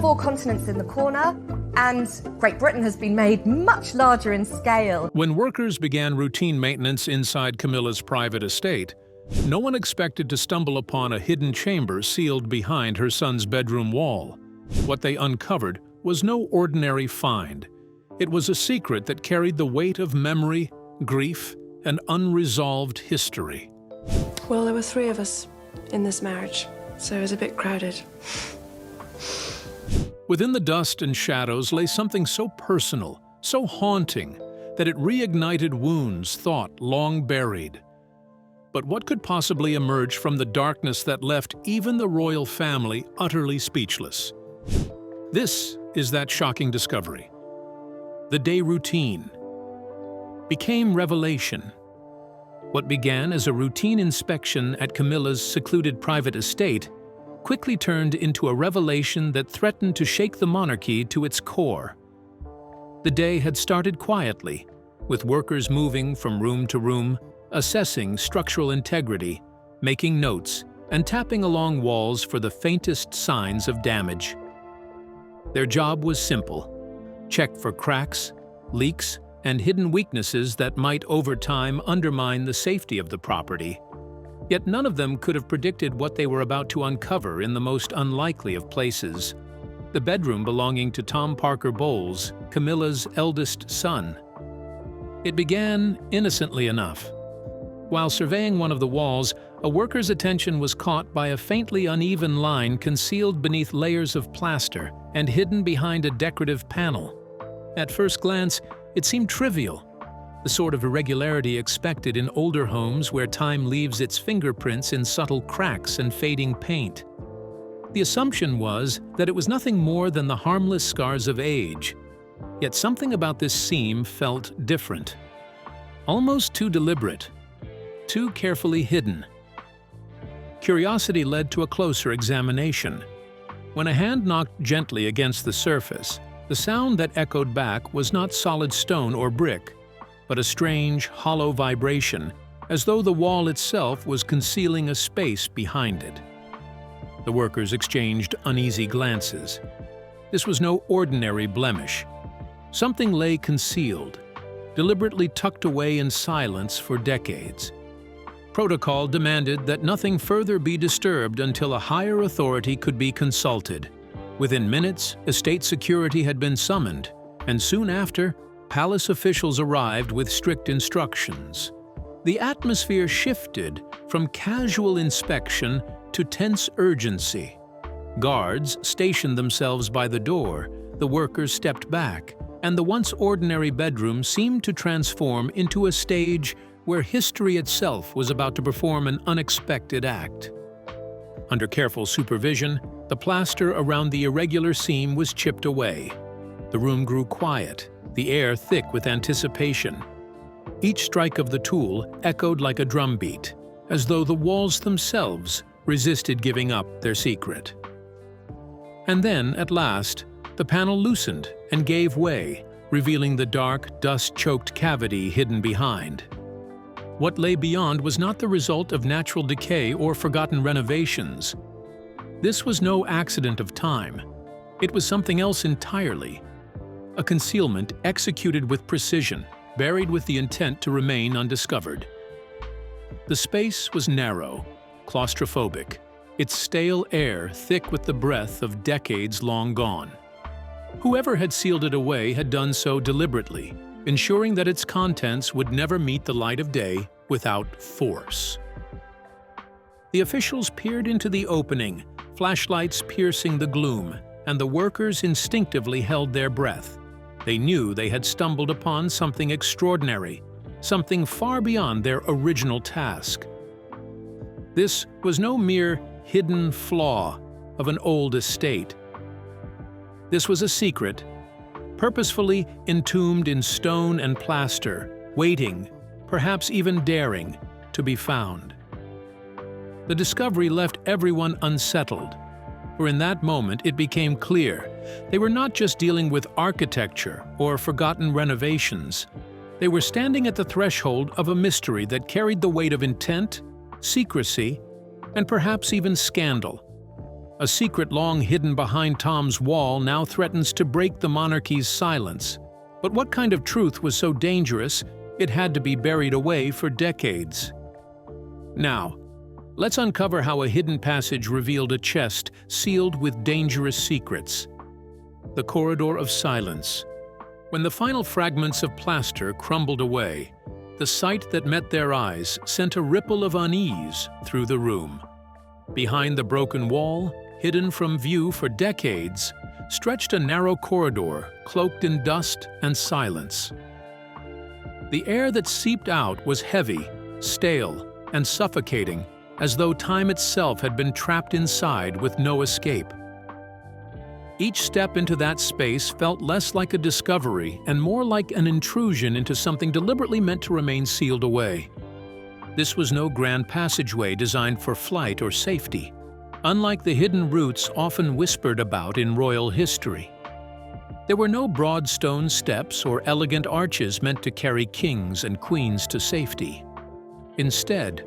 4 continents in the corner, and Great Britain has been made much larger in scale. When workers began routine maintenance inside Camilla's private estate, no one expected to stumble upon a hidden chamber sealed behind her son's bedroom wall. What they uncovered was no ordinary find. It was a secret that carried the weight of memory, grief, and unresolved history. Well, there were 3 of us in this marriage, so it was a bit crowded. Within the dust and shadows lay something so personal, so haunting, that it reignited wounds thought long buried. But what could possibly emerge from the darkness that left even the royal family utterly speechless? This is that shocking discovery. The day routine became revelation. What began as a routine inspection at Camilla's secluded private estate quickly turned into a revelation that threatened to shake the monarchy to its core. The day had started quietly, with workers moving from room to room, assessing structural integrity, making notes, and tapping along walls for the faintest signs of damage. Their job was simple: check for cracks, leaks, and hidden weaknesses that might over time undermine the safety of the property. Yet none of them could have predicted what they were about to uncover in the most unlikely of places: the bedroom belonging to Tom Parker Bowles, Camilla's eldest son. It began innocently enough. While surveying one of the walls, a worker's attention was caught by a faintly uneven line concealed beneath layers of plaster and hidden behind a decorative panel. At first glance, it seemed trivial, the sort of irregularity expected in older homes where time leaves its fingerprints in subtle cracks and fading paint. The assumption was that it was nothing more than the harmless scars of age. Yet something about this seam felt different. Almost too deliberate, too carefully hidden. Curiosity led to a closer examination. When a hand knocked gently against the surface, the sound that echoed back was not solid stone or brick, but a strange, hollow vibration, as though the wall itself was concealing a space behind it. The workers exchanged uneasy glances. This was no ordinary blemish. Something lay concealed, deliberately tucked away in silence for decades. Protocol demanded that nothing further be disturbed until a higher authority could be consulted. Within minutes, estate security had been summoned, and soon after, palace officials arrived with strict instructions. The atmosphere shifted from casual inspection to tense urgency. Guards stationed themselves by the door, the workers stepped back, and the once ordinary bedroom seemed to transform into a stage where history itself was about to perform an unexpected act. Under careful supervision, the plaster around the irregular seam was chipped away. The room grew quiet, the air thick with anticipation. Each strike of the tool echoed like a drumbeat, as though the walls themselves resisted giving up their secret. And then, at last, the panel loosened and gave way, revealing the dark, dust-choked cavity hidden behind. What lay beyond was not the result of natural decay or forgotten renovations. This was no accident of time. It was something else entirely. A concealment executed with precision, buried with the intent to remain undiscovered. The space was narrow, claustrophobic, its stale air thick with the breath of decades long gone. Whoever had sealed it away had done so deliberately, ensuring that its contents would never meet the light of day without force. The officials peered into the opening, flashlights piercing the gloom, and the workers instinctively held their breath. They knew they had stumbled upon something extraordinary, something far beyond their original task. This was no mere hidden flaw of an old estate. This was a secret, purposefully entombed in stone and plaster, waiting, perhaps even daring, to be found. The discovery left everyone unsettled, for in that moment it became clear they were not just dealing with architecture or forgotten renovations. They were standing at the threshold of a mystery that carried the weight of intent, secrecy, and perhaps even scandal. A secret long hidden behind Tom's wall now threatens to break the monarchy's silence. But what kind of truth was so dangerous it had to be buried away for decades? Now, let's uncover how a hidden passage revealed a chest sealed with dangerous secrets. The corridor of silence. When the final fragments of plaster crumbled away, the sight that met their eyes sent a ripple of unease through the room. Behind the broken wall, hidden from view for decades, stretched a narrow corridor cloaked in dust and silence. The air that seeped out was heavy, stale, and suffocating, as though time itself had been trapped inside with no escape. Each step into that space felt less like a discovery and more like an intrusion into something deliberately meant to remain sealed away. This was no grand passageway designed for flight or safety, unlike the hidden routes often whispered about in royal history. There were no broad stone steps or elegant arches meant to carry kings and queens to safety. Instead,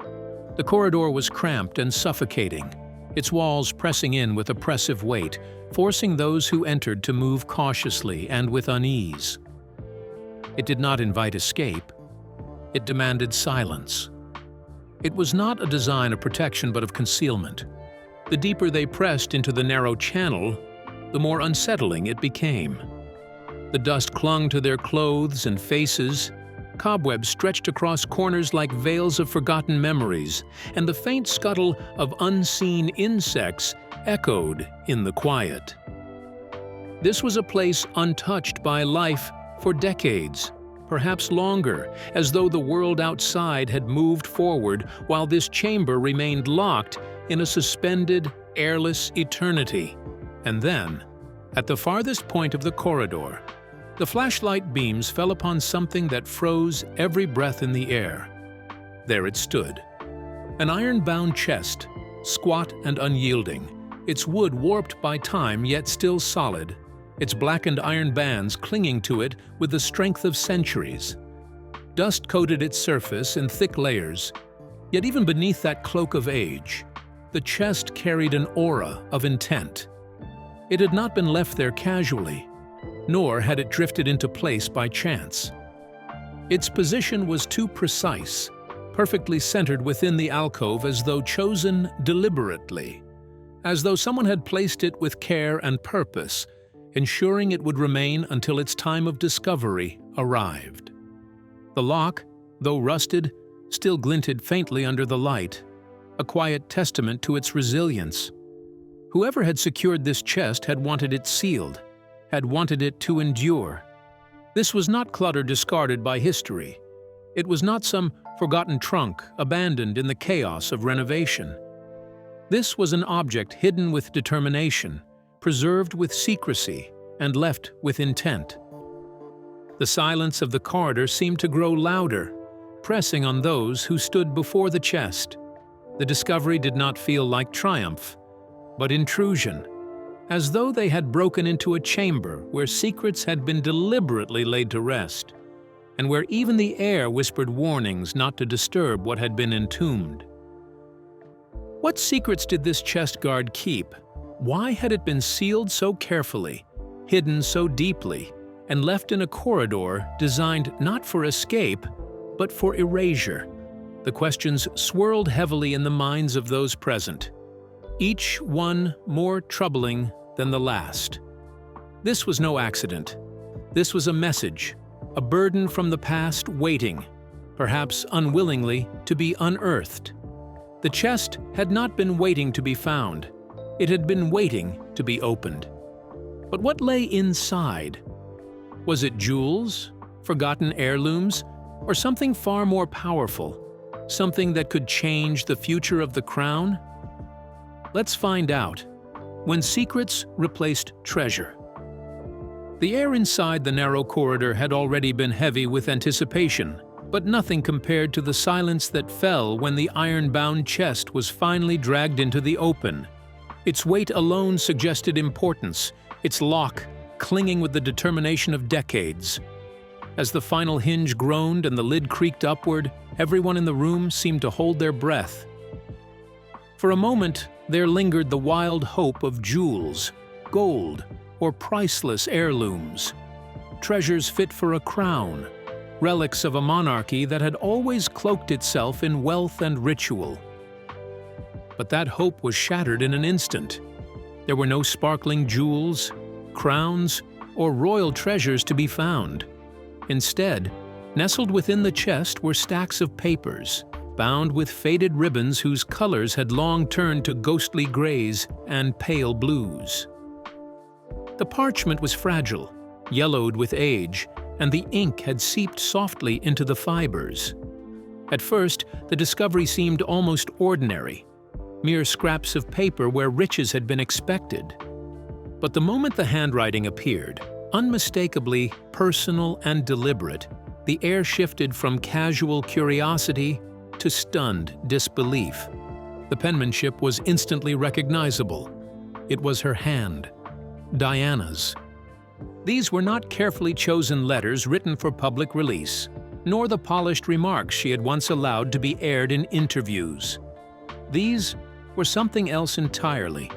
the corridor was cramped and suffocating, its walls pressing in with oppressive weight, forcing those who entered to move cautiously and with unease. It did not invite escape. It demanded silence. It was not a design of protection but of concealment. The deeper they pressed into the narrow channel, the more unsettling it became. The dust clung to their clothes and faces, cobwebs stretched across corners like veils of forgotten memories, and the faint scuttle of unseen insects echoed in the quiet. This was a place untouched by life for decades, perhaps longer, as though the world outside had moved forward while this chamber remained locked in a suspended, airless eternity. And then, at the farthest point of the corridor, the flashlight beams fell upon something that froze every breath in the air. There it stood. An iron-bound chest, squat and unyielding, its wood warped by time yet still solid, its blackened iron bands clinging to it with the strength of centuries. Dust coated its surface in thick layers, yet even beneath that cloak of age, the chest carried an aura of intent. It had not been left there casually, nor had it drifted into place by chance. Its position was too precise, perfectly centered within the alcove as though chosen deliberately, as though someone had placed it with care and purpose, ensuring it would remain until its time of discovery arrived. The lock, though rusted, still glinted faintly under the light, a quiet testament to its resilience. Whoever had secured this chest had wanted it sealed, had wanted it to endure. This was not clutter discarded by history. It was not some forgotten trunk abandoned in the chaos of renovation. This was an object hidden with determination, preserved with secrecy, and left with intent. The silence of the corridor seemed to grow louder, pressing on those who stood before the chest. The discovery did not feel like triumph, but intrusion, as though they had broken into a chamber where secrets had been deliberately laid to rest, and where even the air whispered warnings not to disturb what had been entombed. What secrets did this chest guard keep? Why had it been sealed so carefully, hidden so deeply, and left in a corridor designed not for escape, but for erasure? The questions swirled heavily in the minds of those present, each one more troubling than the last. This was no accident. This was a message, a burden from the past waiting, perhaps unwillingly, to be unearthed. The chest had not been waiting to be found. It had been waiting to be opened. But what lay inside? Was it jewels, forgotten heirlooms, or something far more powerful? Something that could change the future of the crown? Let's find out. When secrets replaced treasure. The air inside the narrow corridor had already been heavy with anticipation, but nothing compared to the silence that fell when the iron-bound chest was finally dragged into the open. Its weight alone suggested importance, its lock clinging with the determination of decades. As the final hinge groaned and the lid creaked upward, everyone in the room seemed to hold their breath. For a moment, there lingered the wild hope of jewels, gold, or priceless heirlooms. Treasures fit for a crown, relics of a monarchy that had always cloaked itself in wealth and ritual. But that hope was shattered in an instant. There were no sparkling jewels, crowns, or royal treasures to be found. Instead, nestled within the chest were stacks of papers, bound with faded ribbons whose colors had long turned to ghostly grays and pale blues. The parchment was fragile, yellowed with age, and the ink had seeped softly into the fibers. At first, the discovery seemed almost ordinary, mere scraps of paper where riches had been expected. But the moment the handwriting appeared, unmistakably personal and deliberate, the air shifted from casual curiosity to stunned disbelief. The penmanship was instantly recognizable. It was her hand, Diana's. These were not carefully chosen letters written for public release, nor the polished remarks she had once allowed to be aired in interviews. These were something else entirely: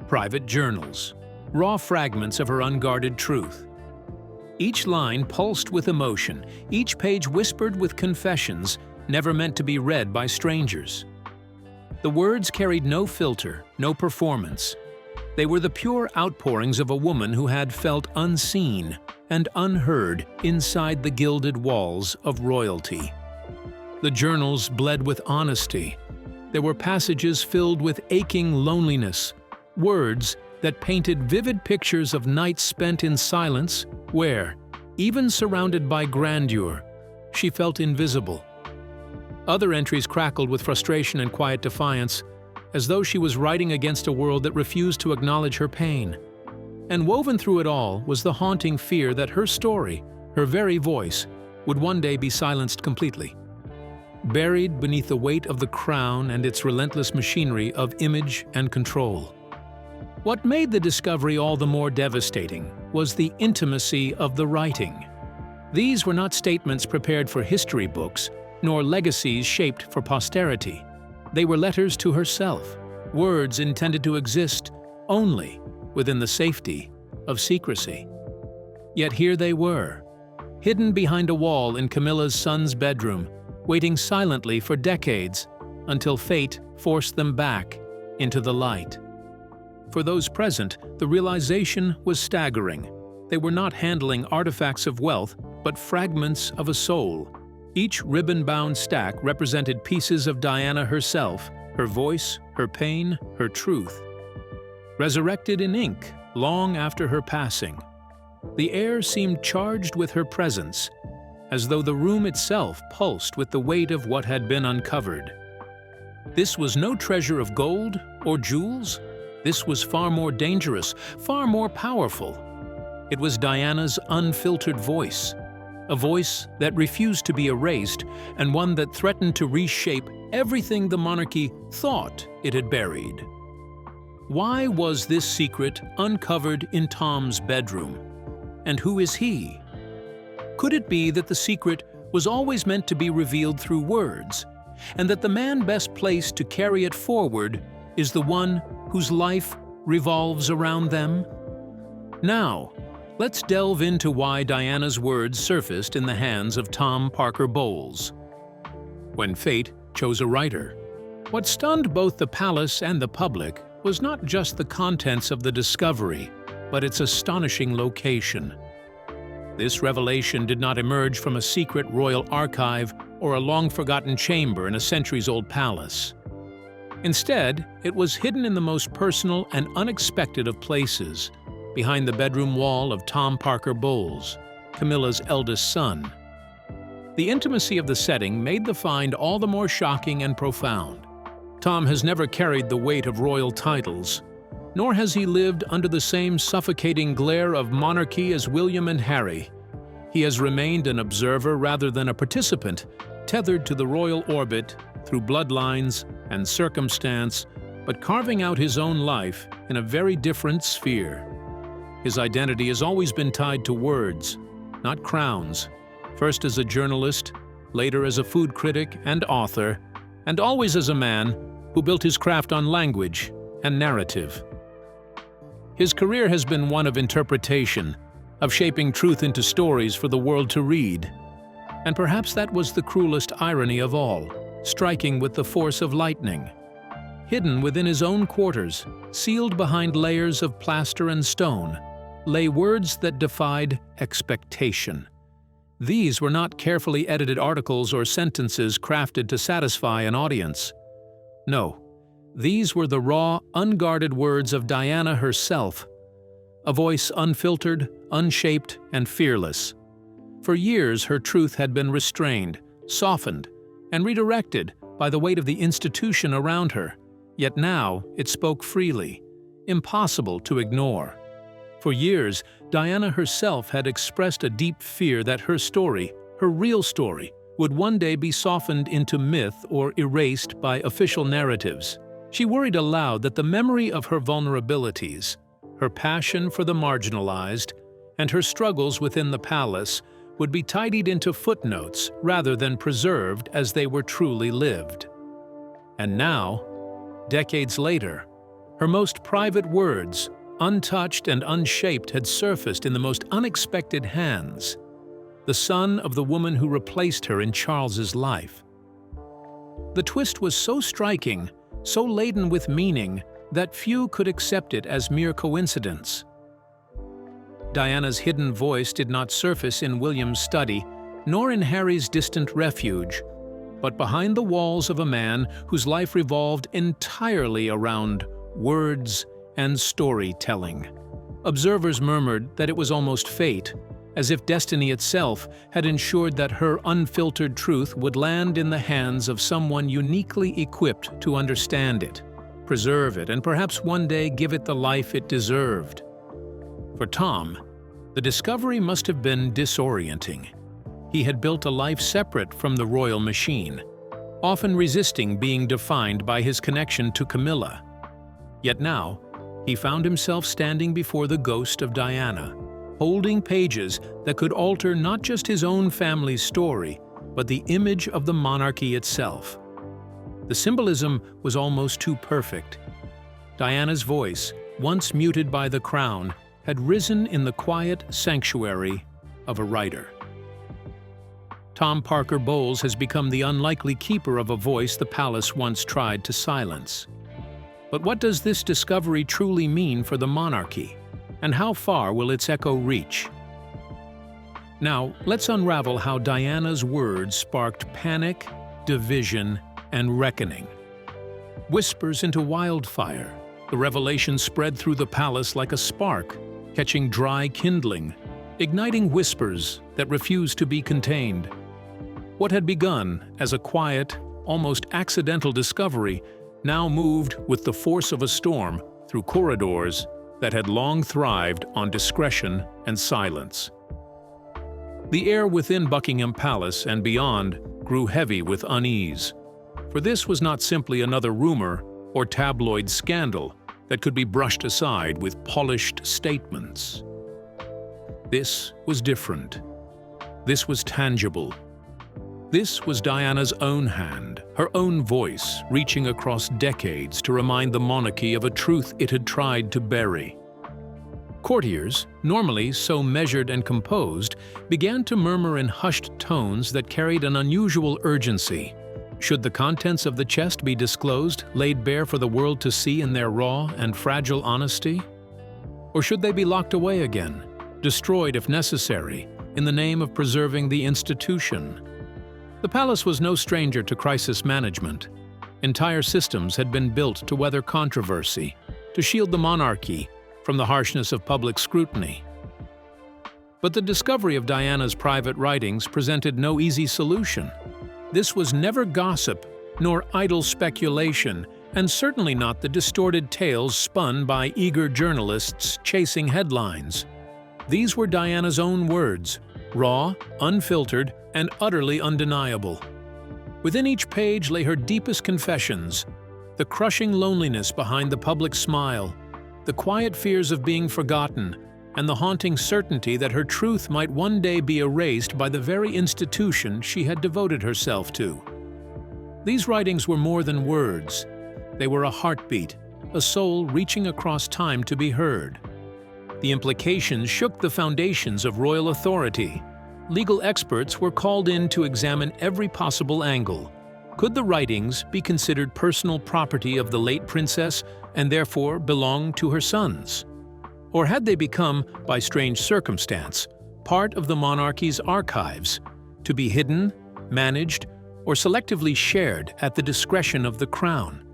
private journals, raw fragments of her unguarded truth. Each line pulsed with emotion, each page whispered with confessions never meant to be read by strangers. The words carried no filter, no performance. They were the pure outpourings of a woman who had felt unseen and unheard inside the gilded walls of royalty. The journals bled with honesty. There were passages filled with aching loneliness, words that painted vivid pictures of nights spent in silence where, even surrounded by grandeur, she felt invisible. Other entries crackled with frustration and quiet defiance, as though she was writing against a world that refused to acknowledge her pain. And woven through it all was the haunting fear that her story, her very voice, would one day be silenced completely. Buried beneath the weight of the crown and its relentless machinery of image and control. What made the discovery all the more devastating was the intimacy of the writing. These were not statements prepared for history books, nor legacies shaped for posterity. They were letters to herself, words intended to exist only within the safety of secrecy. Yet here they were, hidden behind a wall in Camilla's son's bedroom, waiting silently for decades until fate forced them back into the light. For those present, the realization was staggering. They were not handling artifacts of wealth, but fragments of a soul. Each ribbon-bound stack represented pieces of Diana herself, her voice, her pain, her truth. Resurrected in ink long after her passing, the air seemed charged with her presence, as though the room itself pulsed with the weight of what had been uncovered. This was no treasure of gold or jewels. This was far more dangerous, far more powerful. It was Diana's unfiltered voice, a voice that refused to be erased, and one that threatened to reshape everything the monarchy thought it had buried. Why was this secret uncovered in Tom's bedroom? And who is he? Could it be that the secret was always meant to be revealed through words, and that the man best placed to carry it forward is the one whose life revolves around them? Now, let's delve into why Diana's words surfaced in the hands of Tom Parker Bowles. When fate chose a writer. What stunned both the palace and the public was not just the contents of the discovery, but its astonishing location. This revelation did not emerge from a secret royal archive or a long-forgotten chamber in a centuries-old palace. Instead, it was hidden in the most personal and unexpected of places, behind the bedroom wall of Tom Parker Bowles, Camilla's eldest son. The intimacy of the setting made the find all the more shocking and profound. Tom has never carried the weight of royal titles, nor has he lived under the same suffocating glare of monarchy as William and Harry. He has remained an observer rather than a participant, tethered to the royal orbit through bloodlines and circumstance, but carving out his own life in a very different sphere. His identity has always been tied to words, not crowns, first as a journalist, later as a food critic and author, and always as a man who built his craft on language and narrative. His career has been one of interpretation, of shaping truth into stories for the world to read. And perhaps that was the cruelest irony of all, striking with the force of lightning. Hidden within his own quarters, sealed behind layers of plaster and stone, lay words that defied expectation. These were not carefully edited articles or sentences crafted to satisfy an audience. No, these were the raw, unguarded words of Diana herself, a voice unfiltered, unshaped, and fearless. For years, her truth had been restrained, softened, and redirected by the weight of the institution around her, yet now it spoke freely, impossible to ignore. For years, Diana herself had expressed a deep fear that her story, her real story, would one day be softened into myth or erased by official narratives. She worried aloud that the memory of her vulnerabilities, her passion for the marginalized, and her struggles within the palace would be tidied into footnotes rather than preserved as they were truly lived. And now, decades later, her most private words, untouched and unshaped, had surfaced in the most unexpected hands, the son of the woman who replaced her in Charles's life. The twist was so striking, so laden with meaning, that few could accept it as mere coincidence. Diana's hidden voice did not surface in William's study, nor in Harry's distant refuge, but behind the walls of a man whose life revolved entirely around words and storytelling. Observers murmured that it was almost fate, as if destiny itself had ensured that her unfiltered truth would land in the hands of someone uniquely equipped to understand it, preserve it, and perhaps one day give it the life it deserved. For Tom, the discovery must have been disorienting. He had built a life separate from the royal machine, often resisting being defined by his connection to Camilla. Yet now, he found himself standing before the ghost of Diana, holding pages that could alter not just his own family's story, but the image of the monarchy itself. The symbolism was almost too perfect. Diana's voice, once muted by the crown, had risen in the quiet sanctuary of a writer. Tom Parker Bowles has become the unlikely keeper of a voice the palace once tried to silence. But what does this discovery truly mean for the monarchy, and how far will its echo reach? Now, let's unravel how Diana's words sparked panic, division, and reckoning. Whispers into wildfire, the revelation spread through the palace like a spark, catching dry kindling, igniting whispers that refused to be contained. What had begun as a quiet, almost accidental discovery now moved with the force of a storm through corridors that had long thrived on discretion and silence. The air within Buckingham Palace and beyond grew heavy with unease, for this was not simply another rumor or tabloid scandal that could be brushed aside with polished statements. This was different. This was tangible. This was Diana's own hand, her own voice, reaching across decades to remind the monarchy of a truth it had tried to bury. Courtiers, normally so measured and composed, began to murmur in hushed tones that carried an unusual urgency. Should the contents of the chest be disclosed, laid bare for the world to see in their raw and fragile honesty? Or should they be locked away again, destroyed if necessary, in the name of preserving the institution? The palace was no stranger to crisis management. Entire systems had been built to weather controversy, to shield the monarchy from the harshness of public scrutiny. But the discovery of Diana's private writings presented no easy solution. This was never gossip, nor idle speculation, and certainly not the distorted tales spun by eager journalists chasing headlines. These were Diana's own words, raw, unfiltered, and utterly undeniable. Within each page lay her deepest confessions, the crushing loneliness behind the public smile, the quiet fears of being forgotten, and the haunting certainty that her truth might one day be erased by the very institution she had devoted herself to. These writings were more than words. They were a heartbeat, a soul reaching across time to be heard. The implications shook the foundations of royal authority. Legal experts were called in to examine every possible angle. Could the writings be considered personal property of the late princess and therefore belong to her sons? Or had they become, by strange circumstance, part of the monarchy's archives, to be hidden, managed, or selectively shared at the discretion of the crown?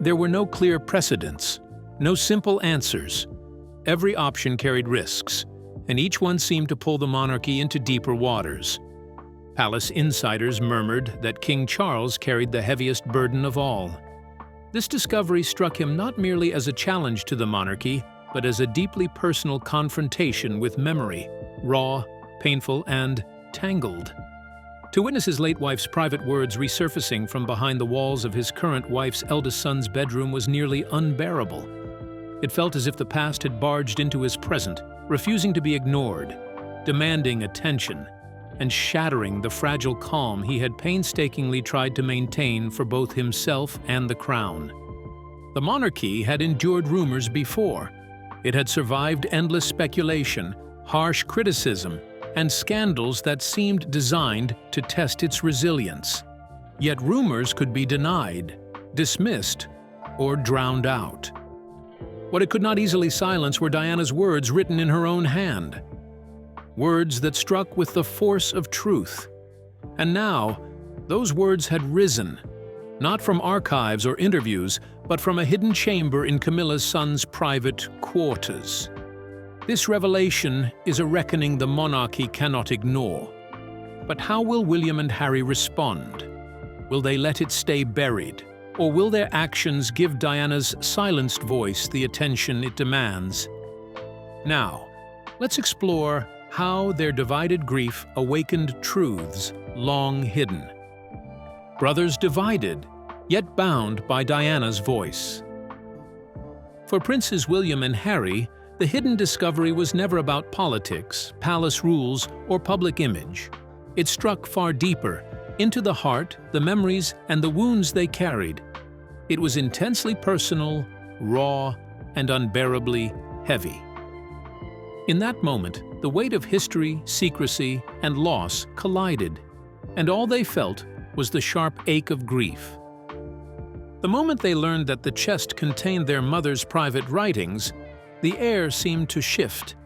There were no clear precedents, no simple answers. Every option carried risks, and each one seemed to pull the monarchy into deeper waters. Palace insiders murmured that King Charles carried the heaviest burden of all. This discovery struck him not merely as a challenge to the monarchy, but as a deeply personal confrontation with memory, raw, painful, and tangled. To witness his late wife's private words resurfacing from behind the walls of his current wife's eldest son's bedroom was nearly unbearable. It felt as if the past had barged into his present, refusing to be ignored, demanding attention, and shattering the fragile calm he had painstakingly tried to maintain for both himself and the crown. The monarchy had endured rumors before. It had survived endless speculation, harsh criticism, and scandals that seemed designed to test its resilience. Yet rumors could be denied, dismissed, or drowned out. What it could not easily silence were Diana's words written in her own hand. Words that struck with the force of truth. And now, those words had risen, not from archives or interviews, but from a hidden chamber in Camilla's son's private quarters. This revelation is a reckoning the monarchy cannot ignore. But how will William and Harry respond? Will they let it stay buried? Or will their actions give Diana's silenced voice the attention it demands? Now, let's explore how their divided grief awakened truths long hidden. Brothers divided, yet bound by Diana's voice. For Princes William and Harry, the hidden discovery was never about politics, palace rules, or public image. It struck far deeper, into the heart, the memories, and the wounds they carried. It was intensely personal, raw, and unbearably heavy. In that moment, the weight of history, secrecy, and loss collided, and all they felt was the sharp ache of grief. The moment they learned that the chest contained their mother's private writings, the air seemed to shift.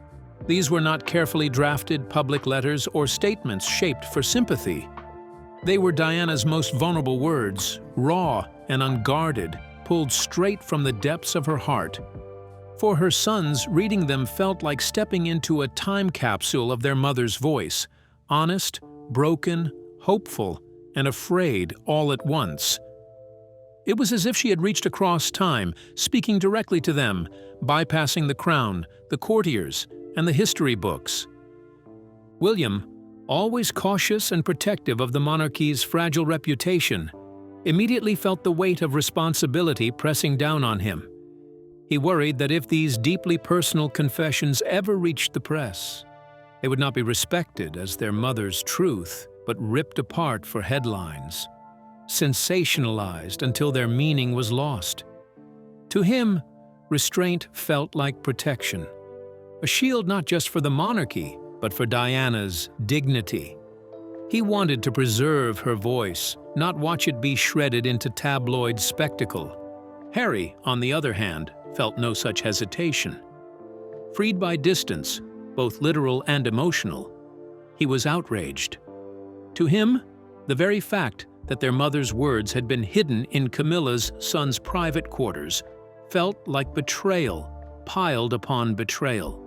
These were not carefully drafted public letters or statements shaped for sympathy. They were Diana's most vulnerable words, raw and unguarded, pulled straight from the depths of her heart. For her sons, reading them felt like stepping into a time capsule of their mother's voice, honest, broken, hopeful, and afraid all at once. It was as if she had reached across time, speaking directly to them, bypassing the crown, the courtiers, and the history books. William, always cautious and protective of the monarchy's fragile reputation, immediately felt the weight of responsibility pressing down on him. He worried that if these deeply personal confessions ever reached the press, they would not be respected as their mother's truth, but ripped apart for headlines, sensationalized until their meaning was lost. To him, restraint felt like protection, a shield not just for the monarchy, but for Diana's dignity. He wanted to preserve her voice, not watch it be shredded into tabloid spectacle. Harry, on the other hand, felt no such hesitation. Freed by distance, both literal and emotional, he was outraged. To him, the very fact that their mother's words had been hidden in Camilla's son's private quarters felt like betrayal, piled upon betrayal.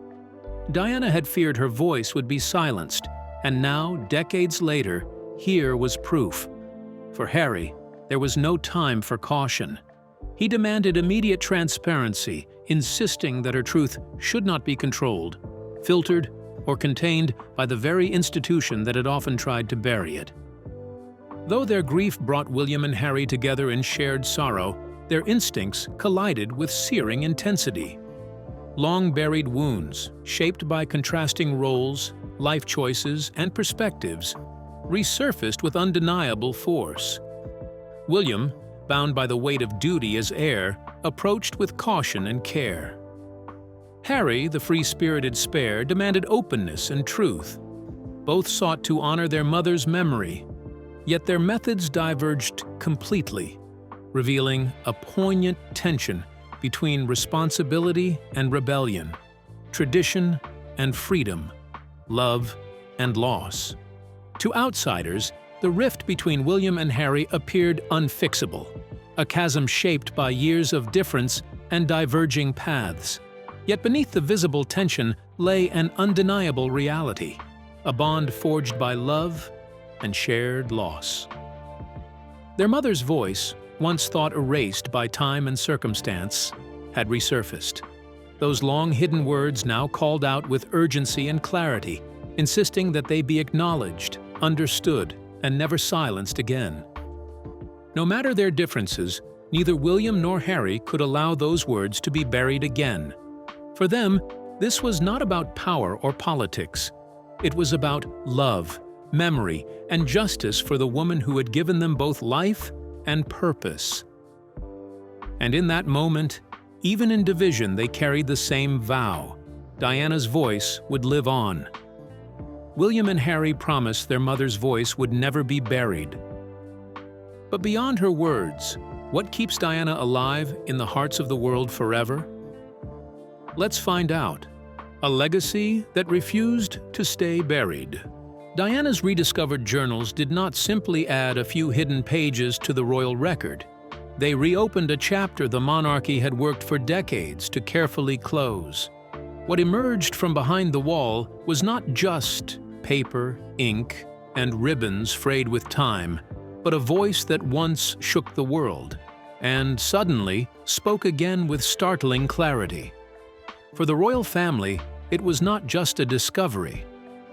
Diana had feared her voice would be silenced, and now, decades later, here was proof. For Harry, there was no time for caution. He demanded immediate transparency, insisting that her truth should not be controlled, filtered, or contained by the very institution that had often tried to bury it. Though their grief brought William and Harry together in shared sorrow, their instincts collided with searing intensity. Long-buried wounds, shaped by contrasting roles, life choices, and perspectives, resurfaced with undeniable force. William, bound by the weight of duty as heir, approached with caution and care. Harry, the free-spirited spare, demanded openness and truth. Both sought to honor their mother's memory, yet their methods diverged completely, revealing a poignant tension between responsibility and rebellion, tradition and freedom, love and loss. To outsiders, the rift between William and Harry appeared unfixable, a chasm shaped by years of difference and diverging paths. Yet beneath the visible tension lay an undeniable reality, a bond forged by love and shared loss. Their mother's voice, once thought erased by time and circumstance, had resurfaced. Those long-hidden words now called out with urgency and clarity, insisting that they be acknowledged, understood, and never silenced again. No matter their differences, neither William nor Harry could allow those words to be buried again. For them, this was not about power or politics. It was about love, memory, and justice for the woman who had given them both life and purpose. And in that moment, even in division, they carried the same vow. Diana's voice would live on. William and Harry promised their mother's voice would never be buried. But beyond her words, what keeps Diana alive in the hearts of the world forever? Let's find out. A legacy that refused to stay buried. Diana's rediscovered journals did not simply add a few hidden pages to the royal record. They reopened a chapter the monarchy had worked for decades to carefully close. What emerged from behind the wall was not just paper, ink, and ribbons frayed with time, but a voice that once shook the world, and suddenly spoke again with startling clarity. For the royal family, it was not just a discovery,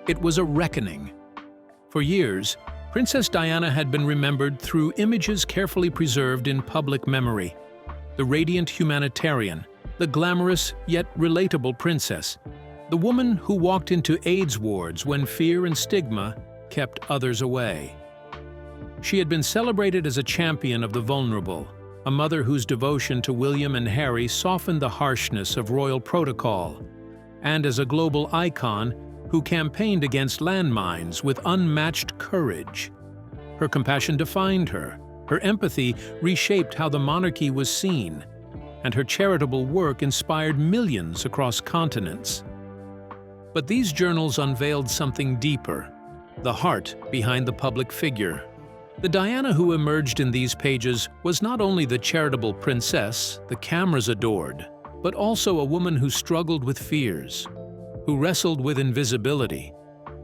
it was a reckoning. For years, Princess Diana had been remembered through images carefully preserved in public memory. The radiant humanitarian, the glamorous yet relatable princess, the woman who walked into AIDS wards when fear and stigma kept others away. She had been celebrated as a champion of the vulnerable, a mother whose devotion to William and Harry softened the harshness of royal protocol, and as a global icon who campaigned against landmines with unmatched courage. Her compassion defined her, her empathy reshaped how the monarchy was seen, and her charitable work inspired millions across continents. But these journals unveiled something deeper, the heart behind the public figure. The Diana who emerged in these pages was not only the charitable princess the cameras adored, but also a woman who struggled with fears, who wrestled with invisibility,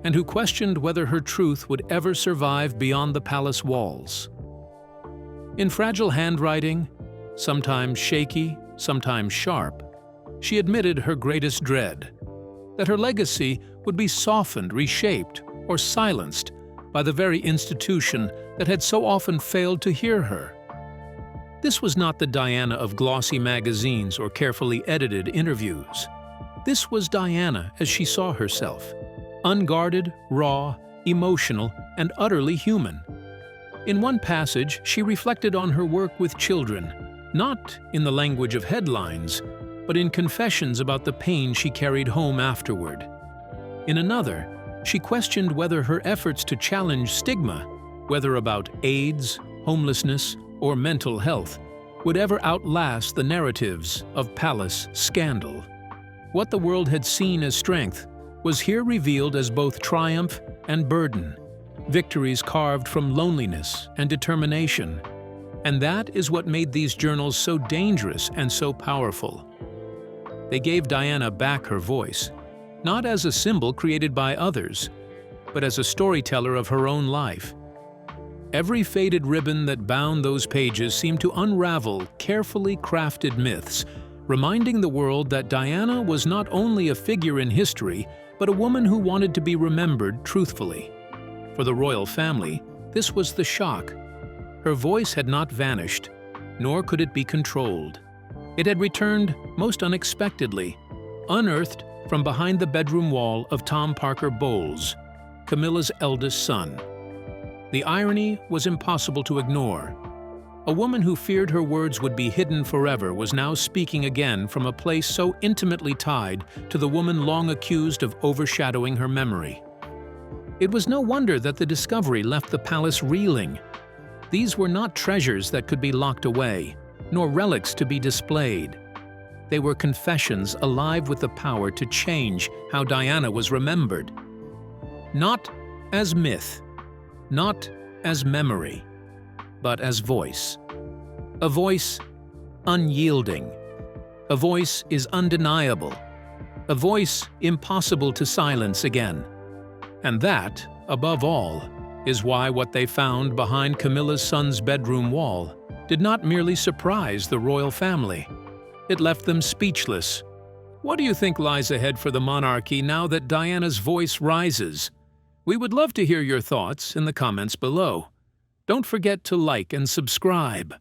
and who questioned whether her truth would ever survive beyond the palace walls. In fragile handwriting, sometimes shaky, sometimes sharp, she admitted her greatest dread, that her legacy would be softened, reshaped, or silenced by the very institution that had so often failed to hear her. This was not the Diana of glossy magazines or carefully edited interviews. This was Diana as she saw herself, unguarded, raw, emotional, and utterly human. In one passage, she reflected on her work with children, not in the language of headlines, but in confessions about the pain she carried home afterward. In another, she questioned whether her efforts to challenge stigma, whether about AIDS, homelessness, or mental health, would ever outlast the narratives of palace scandal. What the world had seen as strength was here revealed as both triumph and burden, victories carved from loneliness and determination. And that is what made these journals so dangerous and so powerful. They gave Diana back her voice, not as a symbol created by others, but as a storyteller of her own life. Every faded ribbon that bound those pages seemed to unravel carefully crafted myths, reminding the world that Diana was not only a figure in history, but a woman who wanted to be remembered truthfully. For the royal family, this was the shock. Her voice had not vanished, nor could it be controlled. It had returned most unexpectedly, unearthed from behind the bedroom wall of Tom Parker Bowles, Camilla's eldest son. The irony was impossible to ignore. A woman who feared her words would be hidden forever was now speaking again from a place so intimately tied to the woman long accused of overshadowing her memory. It was no wonder that the discovery left the palace reeling. These were not treasures that could be locked away, nor relics to be displayed. They were confessions alive with the power to change how Diana was remembered. Not as myth, not as memory, but as voice. A voice unyielding. A voice is undeniable. A voice impossible to silence again. And that, above all, is why what they found behind Camilla's son's bedroom wall did not merely surprise the royal family. It left them speechless. What do you think lies ahead for the monarchy now that Diana's voice rises? We would love to hear your thoughts in the comments below. Don't forget to like and subscribe.